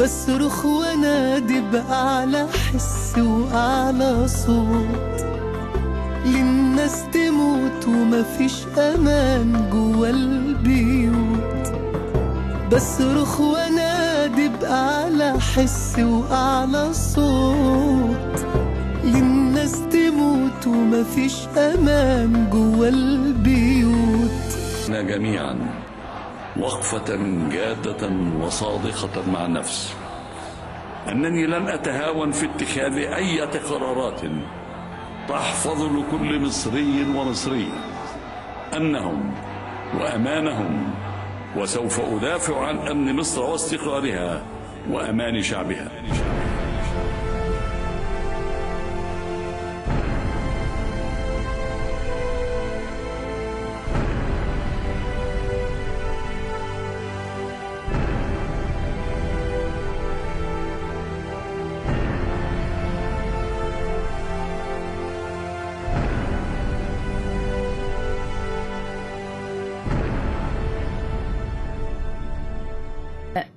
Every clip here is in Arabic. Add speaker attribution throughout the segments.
Speaker 1: بصرخ وانادي بأعلى حس وأعلى صوت، للناس تموت ومفيش أمان جوا البيوت. بصرخ وانادي بأعلى حس وأعلى صوت، للناس تموت ومفيش أمان جوا البيوت.
Speaker 2: جميعا وقفة جادة وصادقة مع النفس أنني لن أتهاون في اتخاذ أي قرارات تحفظ لكل مصري ومصري أمنهم وأمانهم، وسوف أدافع عن أمن مصر واستقرارها وأمان شعبها.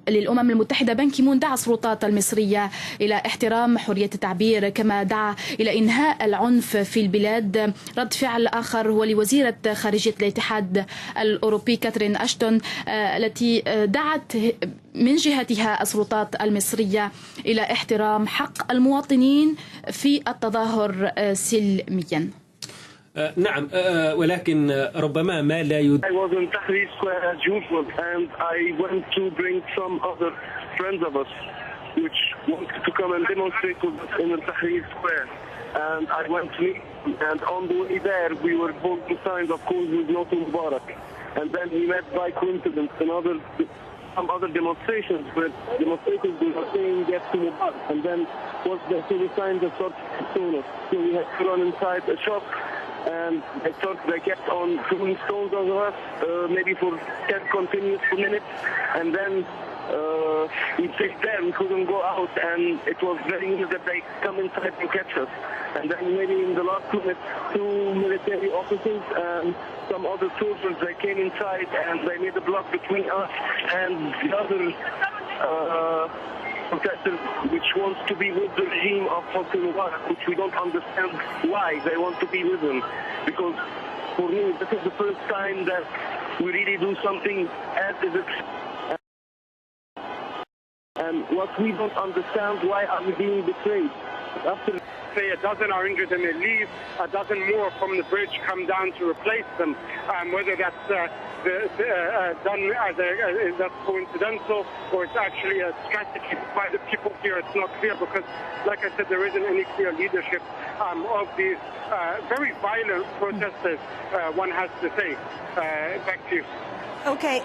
Speaker 3: للأمم المتحدة بان كي مون دعا السلطات المصرية إلى احترام حرية التعبير، كما دعا إلى إنهاء العنف في البلاد. رد فعل آخر هو لوزيرة خارجية الاتحاد الأوروبي كاترين أشتون، التي دعت من جهتها السلطات المصرية إلى احترام حق المواطنين في التظاهر سلميا.
Speaker 4: نعم، ولكن ربما ما لا
Speaker 5: I was in Tahrir Square as usual, and I went to bring some other friends of us which wanted to come and demonstrate with us in Tahrir Square. And I went to meet them, and on the way there we were holding signs of course with no to Mubarak. And then we met by coincidence some other demonstrations where demonstrators were saying get to Mubarak, and then was there to the signs that sort of so we had to run inside a shop. And they kept on throwing stones on us, maybe for 10 continuous minutes, and then we stayed there. We couldn't go out, and it was very easy that they come inside and catch us. And then maybe in the last minute, 2 military officers and some other soldiers, they came inside and they made a block between us and the other protesters which wants to be with the regime of Hosni Mubarak, which we don't understand why they want to be with him. Because for me, this is the first time that we really do something as is it. And what we don't understand, why are we being betrayed? After
Speaker 6: say a dozen are injured and they leave, a dozen more from the bridge come down to replace them. Whether that's done as that's coincidental or it's actually a strategy by the people here, it's not clear, because like I said, there isn't any clear leadership of these very violent protesters, one has to say. Back to you.
Speaker 7: Okay,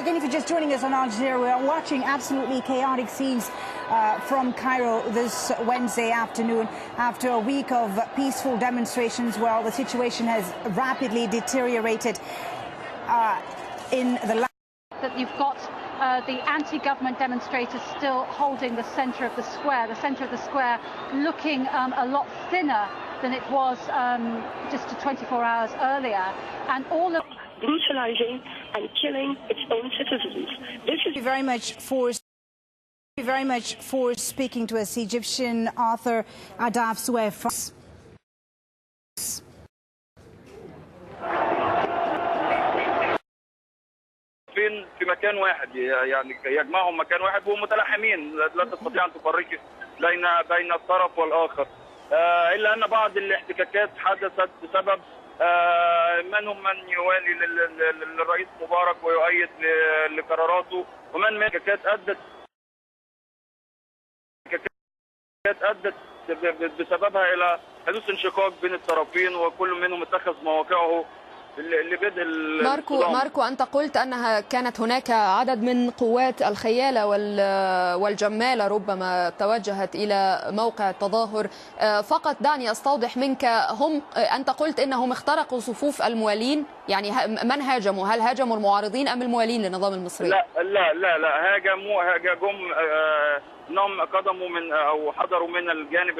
Speaker 7: again, if you're just joining us on Al Jazeera, we are watching absolutely chaotic scenes from Cairo this Wednesday afternoon after a week of peaceful demonstrations. Well, the situation has rapidly deteriorated in the
Speaker 8: that you've got the anti-government demonstrators still holding the centre of the square, looking a lot thinner than it was just 24 hours earlier, and all of
Speaker 9: brutalizing and killing its own citizens. This is
Speaker 7: very much for speaking to us, Egyptian author Adaf Suef.
Speaker 10: في مكان واحد، يعني يجمعهم مكان واحد ومتلاحمين، لا تستطيع ان تفرق بين الطرف والاخر، الا ان بعض الاحتكاكات حدثت بسبب منهم من يوالي للرئيس مبارك ويؤيد لقراراته، ومن الاحتكاكات ادت بسببها الى حدوث انشقاق بين الطرفين، وكل منهم اتخذ مواقعه لبدء
Speaker 11: ماركو، أنت قلت أنها كانت هناك عدد من قوات الخيالة والجمالة ربما توجهت إلى موقع التظاهر. فقط دعني أستوضح منك، أنت قلت أنهم اخترقوا صفوف الموالين، يعني من هاجموا؟ هل هاجموا المعارضين أم الموالين للنظام المصري؟
Speaker 10: لا هاجموا انهم قدموا من او حضروا من الجانب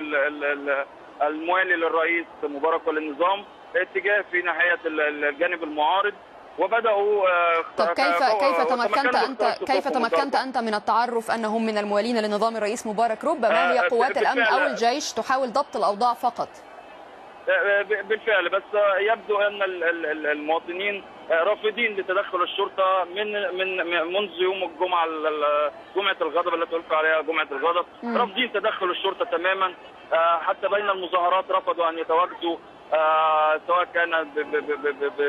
Speaker 10: الموالي للرئيس مبارك وللنظام اتجاه في ناحيه الجانب المعارض، وبداوا.
Speaker 11: طب كيف تمكنت انت من التعرف انهم من الموالين لنظام الرئيس مبارك؟ ربما هي قوات الامن او الجيش تحاول ضبط الاوضاع فقط.
Speaker 10: بالفعل، بس يبدو ان المواطنين رافضين لتدخل الشرطه منذ يوم الجمعه، جمعه الغضب التي ألقي عليها جمعه الغضب، رافضين تدخل الشرطه تماما. حتى بين المظاهرات رفضوا ان يتواجدوا، سواء كان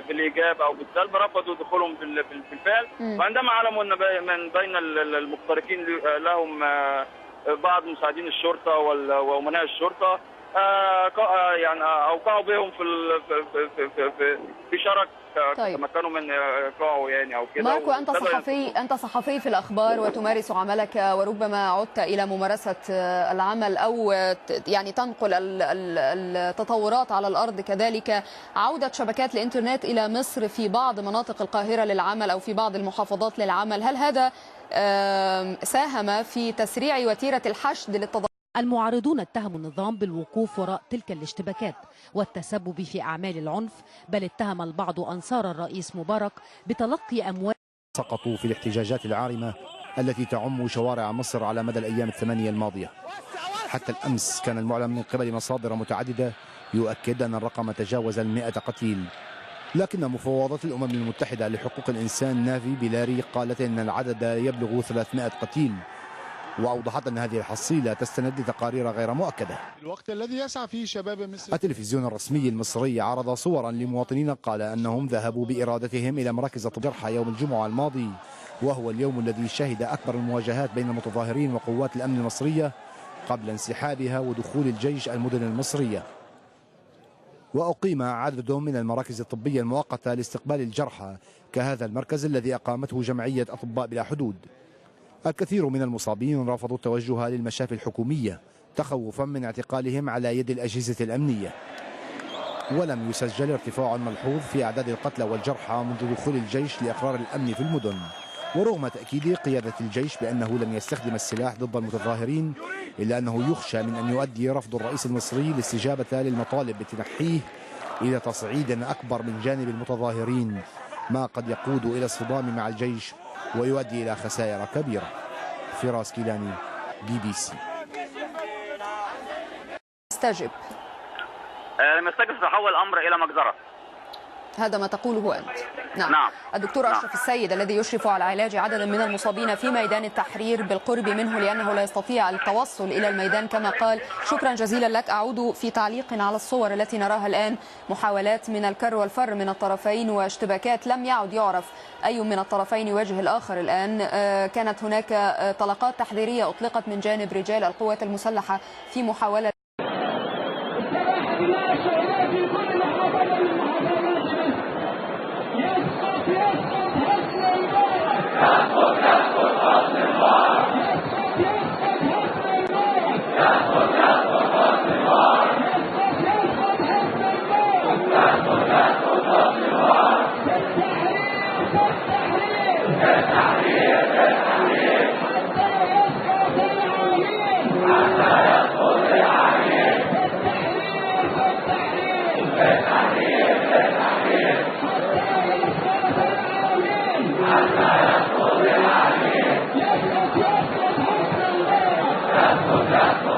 Speaker 10: بالايجاب او بالسلب، رفضوا دخولهم بالفعل. وعندما علموا ان من بين المخترقين لهم بعض مساعدين الشرطه وامناء الشرطه، يعني اوقعوا بهم في شرك. طيب. تمكنوا من ايقاعه يعني او كده.
Speaker 11: ماركو، انت صحفي في الاخبار وتمارس عملك، وربما عدت الى ممارسه العمل او يعني تنقل التطورات على الارض كذلك. عوده شبكات الانترنت الى مصر في بعض مناطق القاهره للعمل او في بعض المحافظات للعمل، هل هذا ساهم في تسريع وتيره الحشد للتظاهرات؟
Speaker 12: المعارضون اتهموا النظام بالوقوف وراء تلك الاشتباكات والتسبب في أعمال العنف، بل اتهم البعض أنصار الرئيس مبارك بتلقي أموال.
Speaker 13: سقطوا في الاحتجاجات العارمة التي تعم شوارع مصر على مدى الأيام الثمانية الماضية. حتى الأمس كان المعلن من قبل مصادر متعددة يؤكد أن الرقم تجاوز 100 قتيل، لكن مفوضة الأمم المتحدة لحقوق الإنسان نافي بيلاري قالت أن العدد يبلغ 300 قتيل، وأوضحت أن هذه الحصيلة تستند لتقارير غير مؤكدة.
Speaker 14: الوقت الذي يسعى فيه شباب مصر.
Speaker 13: التلفزيون الرسمي المصري عرض صورا لمواطنين قال أنهم ذهبوا بإرادتهم إلى مراكز الجرحى يوم الجمعة الماضي، وهو اليوم الذي شهد أكبر المواجهات بين المتظاهرين وقوات الأمن المصرية قبل انسحابها ودخول الجيش المدن المصرية. وأقيم عدد من المراكز الطبية المؤقتة لاستقبال الجرحى كهذا المركز الذي أقامته جمعية أطباء بلا حدود. الكثير من المصابين رفضوا التوجه للمشافي الحكومية تخوفا من اعتقالهم على يد الأجهزة الأمنية. ولم يسجل ارتفاع ملحوظ في أعداد القتلى والجرحى منذ دخول الجيش لإقرار الأمن في المدن، ورغم تأكيد قيادة الجيش بأنه لن يستخدم السلاح ضد المتظاهرين، إلا أنه يخشى من أن يؤدي رفض الرئيس المصري الاستجابة للمطالب بتنحيه إلى تصعيد أكبر من جانب المتظاهرين، ما قد يقود إلى الصدام مع الجيش ويؤدي إلى خسائر كبيرة. فراس كيلاني، BBC.
Speaker 11: استجب.
Speaker 15: لم يستجب تحول الأمر إلى مجزرة.
Speaker 11: هذا ما تقوله أنت. نعم. الدكتور أشرف السيد الذي يشرف على علاج عدد من المصابين في ميدان التحرير بالقرب منه لأنه لا يستطيع التوصل إلى الميدان كما قال، شكرا جزيلا لك. أعود في تعليق على الصور التي نراها الآن، محاولات من الكر والفر من الطرفين واشتباكات لم يعد يعرف أي من الطرفين يواجه الآخر الآن. كانت هناك طلقات تحذيرية أطلقت من جانب رجال القوات المسلحة في محاولة
Speaker 16: يسقط